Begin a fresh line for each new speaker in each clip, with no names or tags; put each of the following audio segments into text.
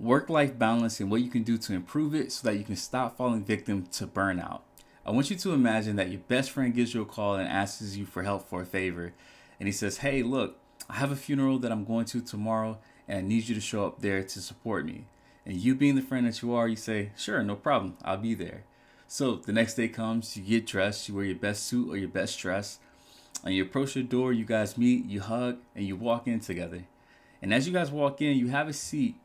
work-life balance and what you can do to improve it so that you can stop falling victim to burnout. I want you to imagine that your best friend gives you a call and asks you for help for a favor. And he says, hey, look, I have a funeral that I'm going to tomorrow and I need you to show up there to support me. And you being the friend that you are, you say, sure, no problem, I'll be there. So the next day comes, you get dressed, you wear your best suit or your best dress, and you approach your door, you guys meet, you hug, and you walk in together. And as you guys walk in, you have a seat,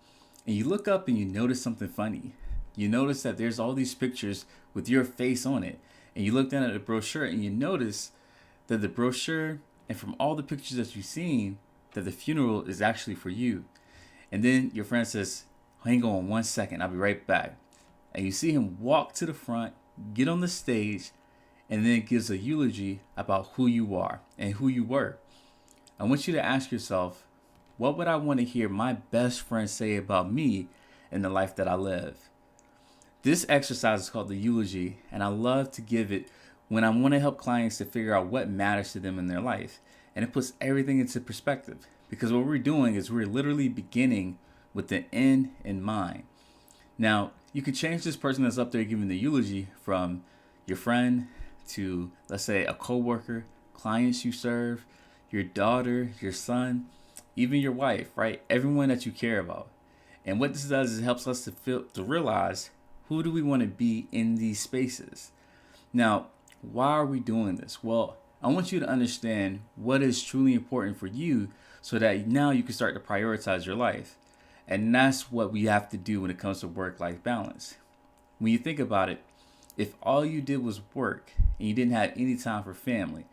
and you look up and you notice something funny. You notice that there's all these pictures with your face on it. And you look down at the brochure and you notice that the brochure and from all the pictures that you've seen, that the funeral is actually for you. And then your friend says, hang on 1 second, I'll be right back. And you see him walk to the front, get on the stage, and then gives a eulogy about who you are and who you were. I want you to ask yourself, what would I want to hear my best friend say about me and the life that I live? This exercise is called the eulogy, and I love to give it when I want to help clients to figure out what matters to them in their life. And it puts everything into perspective, because what we're doing is we're literally beginning with the end in mind. Now, you can change this person that's up there giving the eulogy from your friend to, let's say, a coworker, clients you serve, your daughter, your son, even your wife, right? Everyone that you care about. And what this does is it helps us to realize, who do we want to be in these spaces? Now, why are we doing this? Well, I want you to understand what is truly important for you so that now you can start to prioritize your life. And that's what we have to do when it comes to work-life balance. When you think about it, if all you did was work and you didn't have any time for family,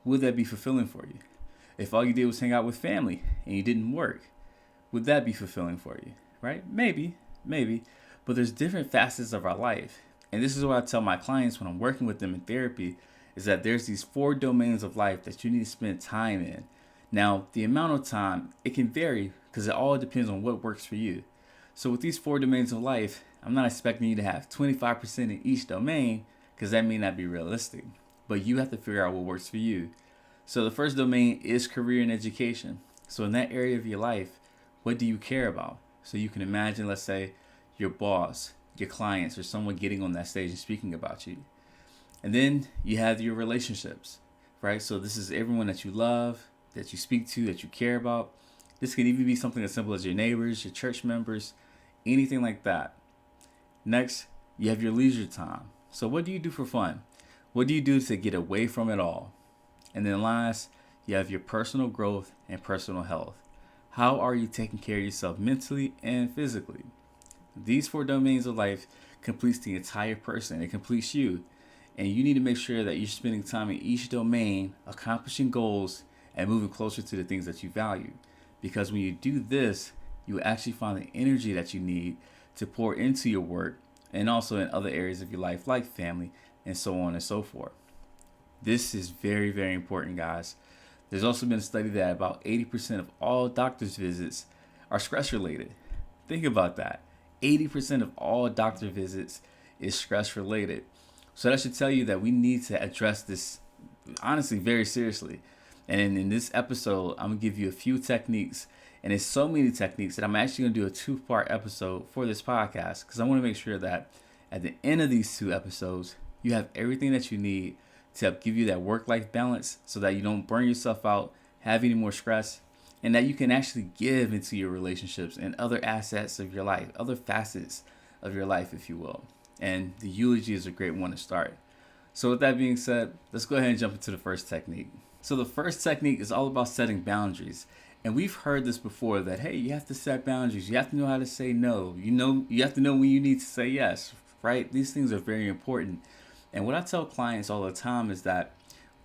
would that be fulfilling for you? If all you did was hang out with family and you didn't work, would that be fulfilling for you? Right? Maybe. But there's different facets of our life. And this is what I tell my clients when I'm working with them in therapy, is that there's these 4 domains of life that you need to spend time in. Now, the amount of time, it can vary because it all depends on what works for you. So with these 4 domains of life, I'm not expecting you to have 25% in each domain, because that may not be realistic. But you have to figure out what works for you. So the first domain is career and education. So in that area of your life, what do you care about? So you can imagine, let's say, your boss, your clients, or someone getting on that stage and speaking about you. And then you have your relationships, right? So this is everyone that you love, that you speak to, that you care about. This can even be something as simple as your neighbors, your church members, anything like that. Next, you have your leisure time. So what do you do for fun? What do you do to get away from it all? And then last, you have your personal growth and personal health. How are you taking care of yourself mentally and physically? These 4 domains of life completes the entire person. It completes you. And you need to make sure that you're spending time in each domain, accomplishing goals, and moving closer to the things that you value. Because when you do this, you actually find the energy that you need to pour into your work and also in other areas of your life, like family and so on and so forth. This is very, very important, guys. There's also been a study that about 80% of all doctor's visits are stress related. Think about that. 80% of all doctor visits is stress related. So that should tell you that we need to address this, honestly, very seriously. And in this episode, I'm going to give you a few techniques. And it's so many techniques that I'm actually going to do a 2-part episode for this podcast, because I want to make sure that at the end of these 2 episodes, you have everything that you need to help give you that work-life balance so that you don't burn yourself out, have any more stress, and that you can actually give into your relationships and other assets of your life, other facets of your life, if you will. And the eulogy is a great one to start. So with that being said, let's go ahead and jump into the first technique. So the first technique is all about setting boundaries. And we've heard this before, that, hey, you have to set boundaries. You have to know how to say no. You have to know when you need to say yes, right? These things are very important. And what I tell clients all the time is that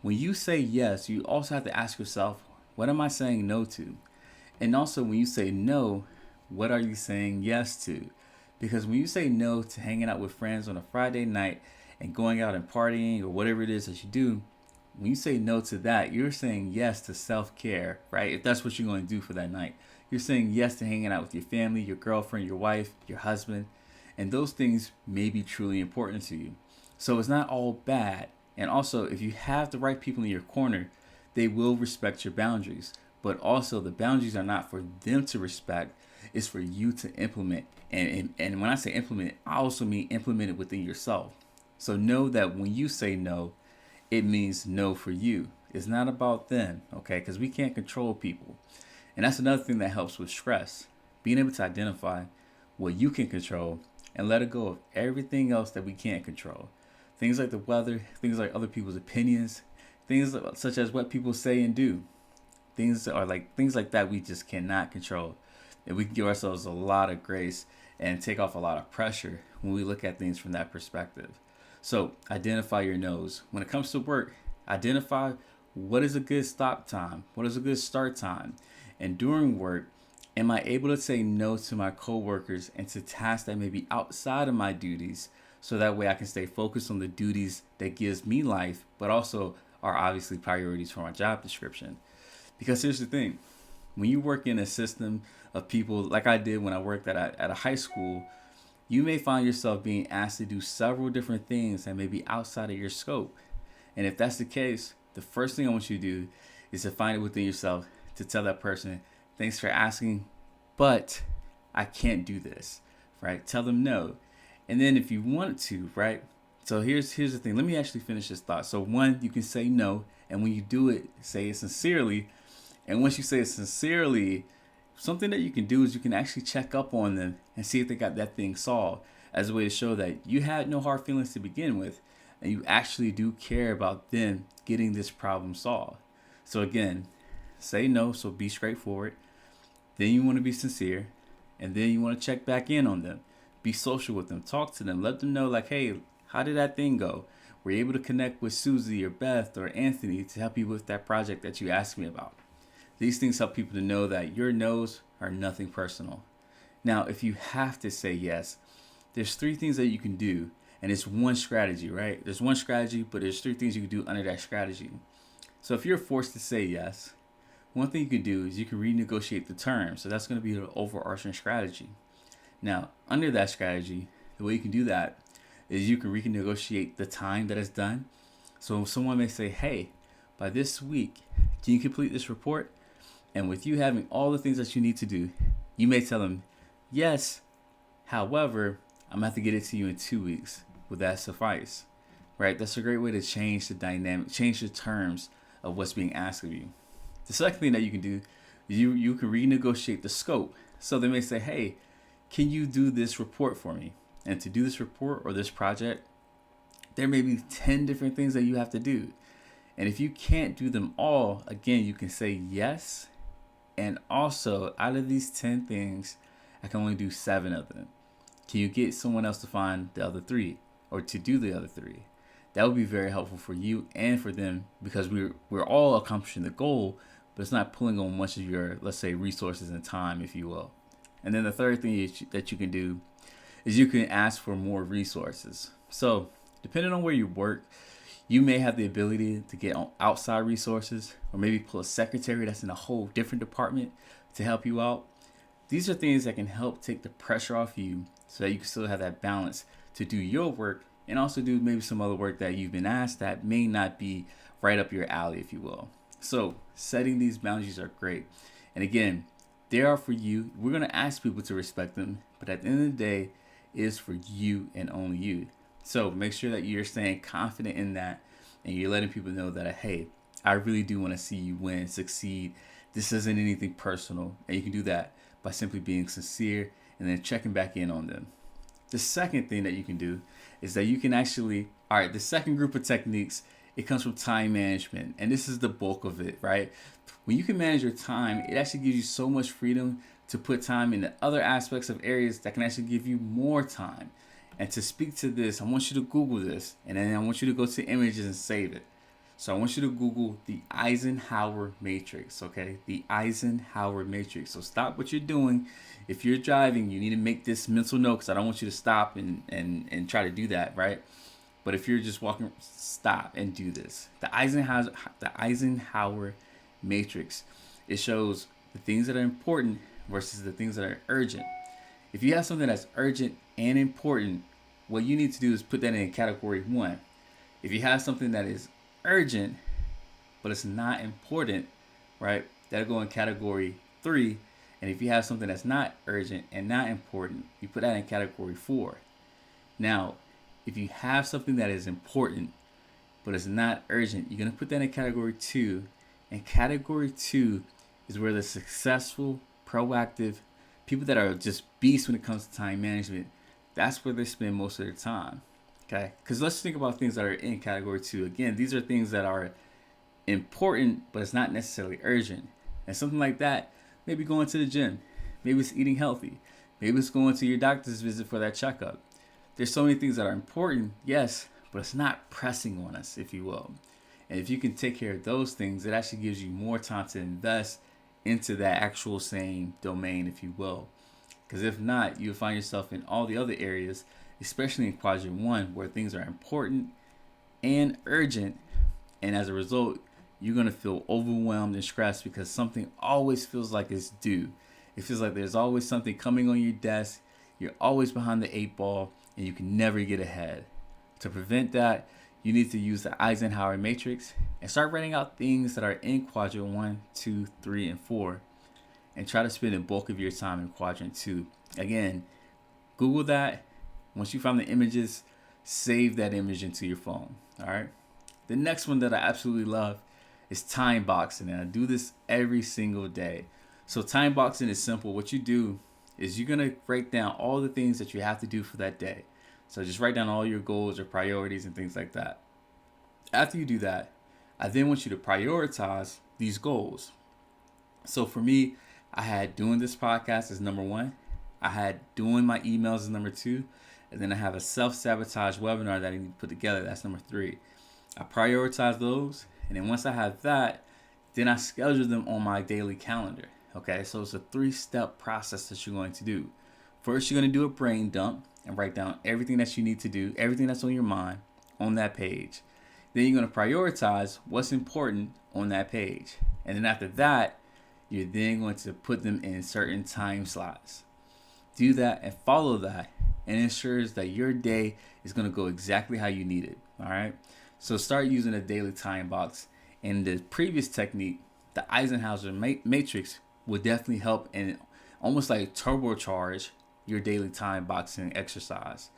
when you say yes, you also have to ask yourself, what am I saying no to? And also when you say no, what are you saying yes to? Because when you say no to hanging out with friends on a Friday night and going out and partying or whatever it is that you do, when you say no to that, you're saying yes to self-care, right? If that's what you're going to do for that night. You're saying yes to hanging out with your family, your girlfriend, your wife, your husband. And those things may be truly important to you. So it's not all bad. And also, if you have the right people in your corner, they will respect your boundaries. But also, the boundaries are not for them to respect. It's for you to implement. And when I say implement, I also mean implement it within yourself. So know that when you say no, it means no for you. It's not about them, okay? Because we can't control people. And that's another thing that helps with stress. Being able to identify what you can control and let it go of everything else that we can't control. Things like the weather, things like other people's opinions, things such as what people say and do. Things like that we just cannot control. And we can give ourselves a lot of grace and take off a lot of pressure when we look at things from that perspective. So identify your no's. When it comes to work, identify what is a good stop time, what is a good start time. And during work, am I able to say no to my coworkers and to tasks that may be outside of my duties, so that way I can stay focused on the duties that gives me life, but also are obviously priorities for my job description. Because here's the thing, when you work in a system of people like I did when I worked at a high school, you may find yourself being asked to do several different things that may be outside of your scope. And if that's the case, the first thing I want you to do is to find it within yourself to tell that person, thanks for asking, but I can't do this, right? Tell them no. And then if you want to, right? So here's the thing. Let me actually finish this thought. So one, you can say no. And when you do it, say it sincerely. And once you say it sincerely, something that you can do is you can actually check up on them and see if they got that thing solved, as a way to show that you had no hard feelings to begin with, and you actually do care about them getting this problem solved. So again, say no, so be straightforward. Then you want to be sincere, and then you want to check back in on them. Be social with them, talk to them, let them know like, hey, how did that thing go? Were you able to connect with Susie or Beth or Anthony to help you with that project that you asked me about? These things help people to know that your no's are nothing personal. Now, if you have to say yes, there's 3 things that you can do, and it's one strategy, right? There's one strategy, but there's 3 things you can do under that strategy. So if you're forced to say yes, one thing you can do is you can renegotiate the terms. So that's going to be the overarching strategy. Now, under that strategy, the way you can do that is you can renegotiate the time that it's done. So someone may say, hey, by this week, can you complete this report? And with you having all the things that you need to do, you may tell them, yes, however, I'm going to have to get it to you in 2 weeks. Would that suffice? Right? That's a great way to change the dynamic, change the terms of what's being asked of you. The second thing that you can do is you can renegotiate the scope. So they may say, hey, can you do this report for me? And to do this report or this project, there may be 10 different things that you have to do. And if you can't do them all, again, you can say yes. And also, out of these 10 things, I can only do 7 of them. Can you get someone else to find the other 3 or to do the other 3? That would be very helpful for you and for them, because we're all accomplishing the goal, but it's not pulling on much of your, let's say, resources and time, if you will. And then the third thing that you can do is you can ask for more resources. So depending on where you work, you may have the ability to get outside resources, or maybe pull a secretary that's in a whole different department to help you out. These are things that can help take the pressure off you so that you can still have that balance to do your work and also do maybe some other work that you've been asked that may not be right up your alley, if you will. So setting these boundaries are great. And again, they are for you. We're going to ask people to respect them, but at the end of the day, it is for you and only you. So make sure that you're staying confident in that, and you're letting people know that, hey, I really do want to see you win, succeed. This isn't anything personal. And you can do that by simply being sincere and then checking back in on them. The second thing that you can do is that you can actually, the second group of techniques, it comes from time management. And this is the bulk of it, right? When you can manage your time, it actually gives you so much freedom to put time into other aspects of areas that can actually give you more time. And to speak to this, I want you to Google this, and then I want you to go to images and save it. So I want you to Google the Eisenhower matrix, okay? The Eisenhower matrix. So stop what you're doing. If you're driving, you need to make this mental note, because I don't want you to stop and try to do that, right? But if you're just walking, stop and do this. The Eisenhower matrix. It shows the things that are important versus the things that are urgent. If you have something that's urgent and important, what you need to do is put that in category 1. If you have something that is urgent, but it's not important, right? That'll go in category 3. And if you have something that's not urgent and not important, you put that in category 4. Now, if you have something that is important but it's not urgent, you're going to put that in category 2. And category 2 is where the successful, proactive people that are just beasts when it comes to time management, that's where they spend most of their time. Okay? Because let's think about things that are in category 2. Again, these are things that are important, but it's not necessarily urgent. And something like that, maybe going to the gym, maybe it's eating healthy, maybe it's going to your doctor's visit for that checkup. There's so many things that are important, yes, but it's not pressing on us, if you will. And if you can take care of those things, it actually gives you more time to invest into that actual same domain, if you will. Because if not, you'll find yourself in all the other areas, especially in quadrant 1, where things are important and urgent. And as a result, you're going to feel overwhelmed and stressed because something always feels like it's due. It feels like there's always something coming on your desk. You're always behind the 8 ball and you can never get ahead. To prevent that, you need to use the Eisenhower matrix and start writing out things that are in quadrant 1, 2, 3, and 4. And try to spend the bulk of your time in quadrant 2. Again, Google that. Once you find the images, save that image into your phone. All right. The next one that I absolutely love is time boxing. And I do this every single day. So time boxing is simple. What you do is you're going to write down all the things that you have to do for that day. So just write down all your goals or priorities and things like that. After you do that, I then want you to prioritize these goals. So for me, I had doing this podcast as number 1. I had doing my emails as number 2. And then I have a self-sabotage webinar that I need to put together. That's number 3. I prioritize those. And then once I have that, then I schedule them on my daily calendar. Okay, so it's a 3-step process that you're going to do. First, you're going to do a brain dump and write down everything that you need to do, everything that's on your mind on that page. Then you're going to prioritize what's important on that page. And then after that, you're then going to put them in certain time slots. Do that and follow that, and it ensures that your day is going to go exactly how you need it. All right. So start using a daily time box. And the previous technique, the Eisenhower matrix, will definitely help and almost like turbocharge your daily time boxing exercise.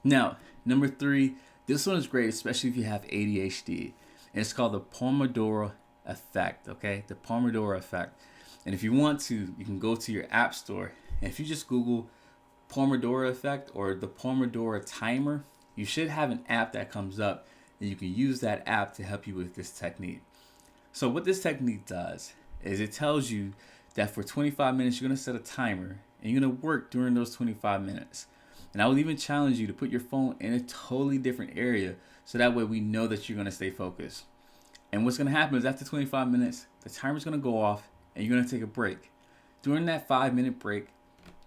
Now, number 3, this one is great, especially if you have ADHD. And it's called the Pomodoro effect. Okay, the Pomodoro effect. And if you want to, you can go to your app store. And if you just Google Pomodoro effect or the Pomodoro timer, you should have an app that comes up, and you can use that app to help you with this technique. So what this technique does is it tells you that for 25 minutes, you're going to set a timer and you're going to work during those 25 minutes. And I will even challenge you to put your phone in a totally different area so that way we know that you're going to stay focused. And what's going to happen is after 25 minutes, the timer's going to go off and you're going to take a break. During that 5-minute break,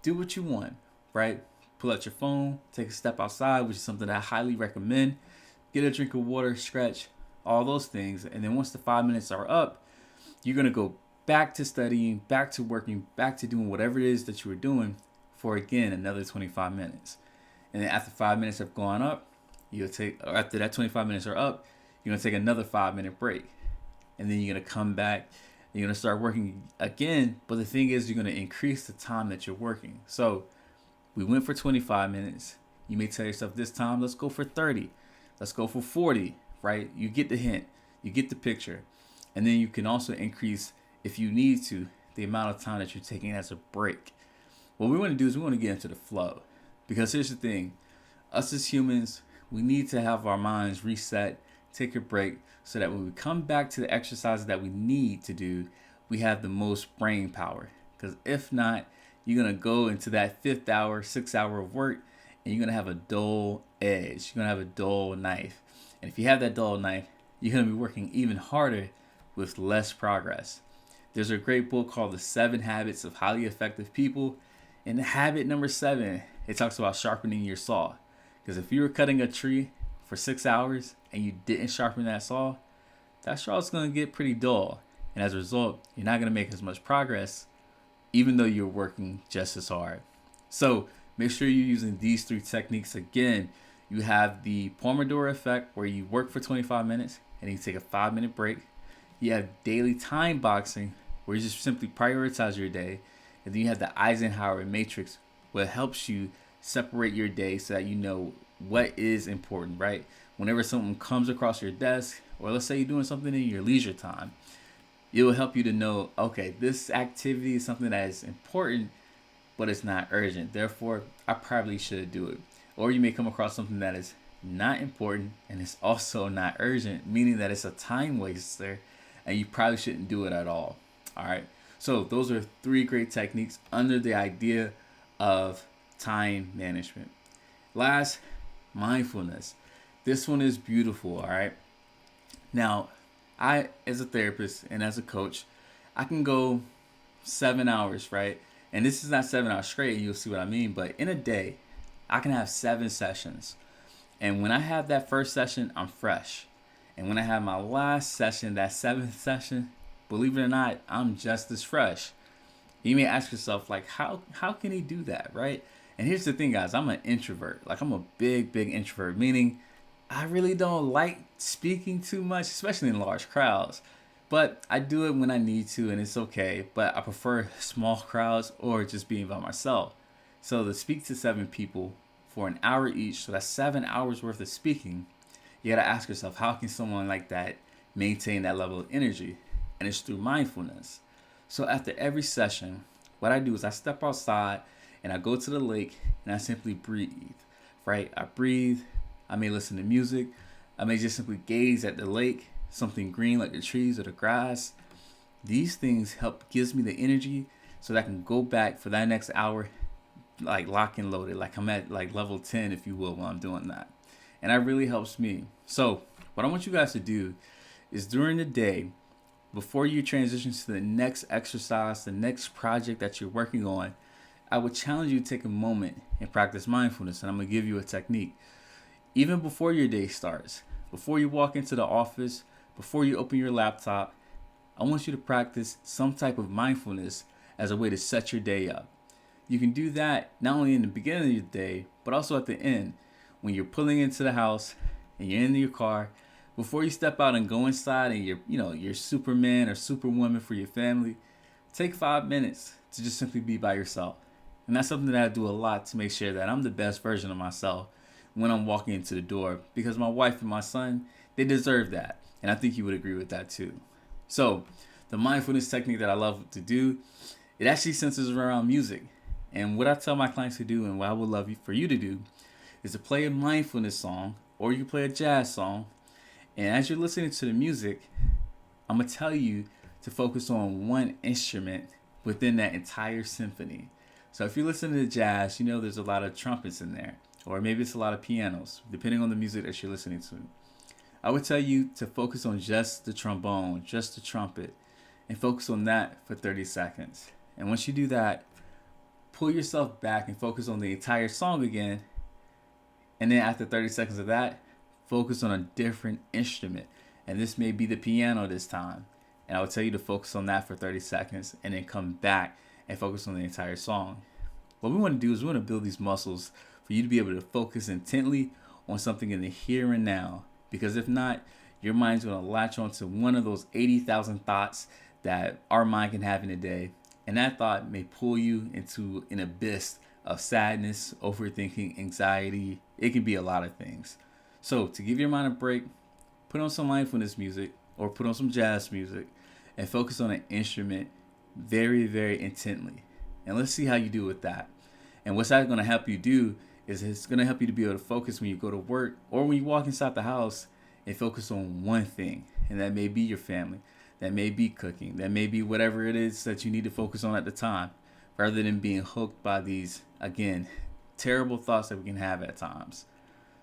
do what you want, right? Pull out your phone, take a step outside, which is something that I highly recommend. Get a drink of water, stretch, all those things. And then once the 5 minutes are up, you're going to go back to studying, back to working, back to doing whatever it is that you were doing for, again, another 25 minutes. And then after 5 minutes have gone up, after that 25 minutes are up, you're going to take another 5-minute break. And then you're going to come back, you're going to start working again. But the thing is, you're going to increase the time that you're working. So we went for 25 minutes. You may tell yourself this time, let's go for 30. Let's go for 40, right? You get the hint. You get the picture. And then you can also increase, if you need to, the amount of time that you're taking as a break. What we want to do is we want to get into the flow. Because here's the thing. Us as humans, we need to have our minds reset, take a break, so that when we come back to the exercises that we need to do, we have the most brain power. Because if not, you're going to go into that 5th hour, 6th hour of work, and you're going to have a dull edge. You're going to have a dull knife. And if you have that dull knife, you're going to be working even harder with less progress. There's a great book called The 7 Habits of Highly Effective People. And habit number 7, it talks about sharpening your saw. Because if you were cutting a tree for 6 hours and you didn't sharpen that saw is going to get pretty dull. And as a result, you're not going to make as much progress, even though you're working just as hard. So make sure you're using these 3 techniques. Again, you have the Pomodoro effect, where you work for 25 minutes and you take a 5-minute break. You have daily time boxing, where you just simply prioritize your day. And then you have the Eisenhower matrix, what helps you separate your day so that you know what is important, right? Whenever something comes across your desk, or let's say you're doing something in your leisure time, it will help you to know, okay, this activity is something that is important, but it's not urgent. Therefore, I probably should do it. Or you may come across something that is not important and it's also not urgent, meaning that it's a time waster and you probably shouldn't do it at all. All right. So those are 3 great techniques under the idea of time management. Last, mindfulness. This one is beautiful. All right. Now, I, as a therapist and as a coach, I can go 7 hours, right? And this is not 7 hours straight, and you'll see what I mean. But in a day, I can have 7 sessions. And when I have that first session, I'm fresh. And when I have my last session, that 7th session, believe it or not, I'm just as fresh. You may ask yourself, like, how can he do that, right? And here's the thing, guys. I'm an introvert. Like, I'm a big introvert, meaning I really don't like speaking too much, especially in large crowds. But I do it when I need to, and it's okay. But I prefer small crowds or just being by myself. So to speak to 7 people for an hour each, so that's 7 hours worth of speaking, you gotta ask yourself, how can someone like that maintain that level of energy? And it's through mindfulness. So after every session, what I do is I step outside and I go to the lake and I simply breathe, right? I breathe, I may listen to music, I may just simply gaze at the lake, something green like the trees or the grass. These things gives me the energy so that I can go back for that next hour like lock and loaded, like I'm at like level 10, if you will, while I'm doing that. And that really helps me. So what I want you guys to do is during the day, before you transition to the next exercise, the next project that you're working on, I would challenge you to take a moment and practice mindfulness. And I'm going to give you a technique. Even before your day starts, before you walk into the office, before you open your laptop, I want you to practice some type of mindfulness as a way to set your day up. You can do that not only in the beginning of your day, but also at the end when you're pulling into the house and you're in your car. Before you step out and go inside and you're Superman or Superwoman for your family, take 5 minutes to just simply be by yourself. And that's something that I do a lot to make sure that I'm the best version of myself when I'm walking into the door, because my wife and my son, they deserve that. And I think you would agree with that too. So the mindfulness technique that I love to do, it actually centers around music. And what I tell my clients to do, and what I would love for you to do, is to play a mindfulness song, or you play a jazz song. And as you're listening to the music, I'm going to tell you to focus on one instrument within that entire symphony. So if you listen to jazz, there's a lot of trumpets in there, or maybe it's a lot of pianos, depending on the music that you're listening to. I would tell you to focus on just the trombone, just the trumpet, and focus on that for 30 seconds. And once you do that, pull yourself back and focus on the entire song again. And then after 30 seconds of that, focus on a different instrument. And this may be the piano this time. And I would tell you to focus on that for 30 seconds and then come back and focus on the entire song. What we want to do is we want to build these muscles for you to be able to focus intently on something in the here and now. Because if not, your mind's going to latch onto one of those 80,000 thoughts that our mind can have in a day. And that thought may pull you into an abyss of sadness, overthinking, anxiety. It can be a lot of things. So to give your mind a break, put on some mindfulness music or put on some jazz music and focus on an instrument very, very intently. And let's see how you do with that. And what's that going to help you do is it's going to help you to be able to focus when you go to work or when you walk inside the house and focus on one thing. And that may be your family. That may be cooking. That may be whatever it is that you need to focus on at the time, rather than being hooked by these, again, terrible thoughts that we can have at times.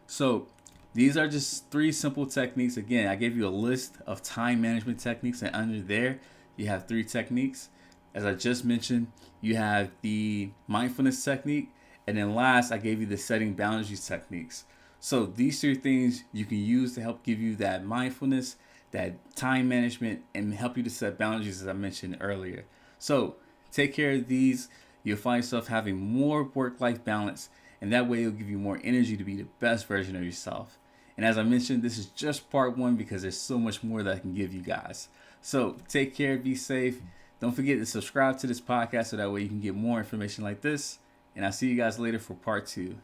So these are just 3 simple techniques. Again, I gave you a list of time management techniques, and under there, you have 3 techniques. As I just mentioned, you have the mindfulness technique, and then last, I gave you the setting boundaries techniques. So these 3 things you can use to help give you that mindfulness, that time management, and help you to set boundaries, as I mentioned earlier. So take care of these. You'll find yourself having more work-life balance, and that way it'll give you more energy to be the best version of yourself. And as I mentioned, this is just part 1 because there's so much more that I can give you guys. So take care, be safe. Don't forget to subscribe to this podcast so that way you can get more information like this. And I'll see you guys later for part 2.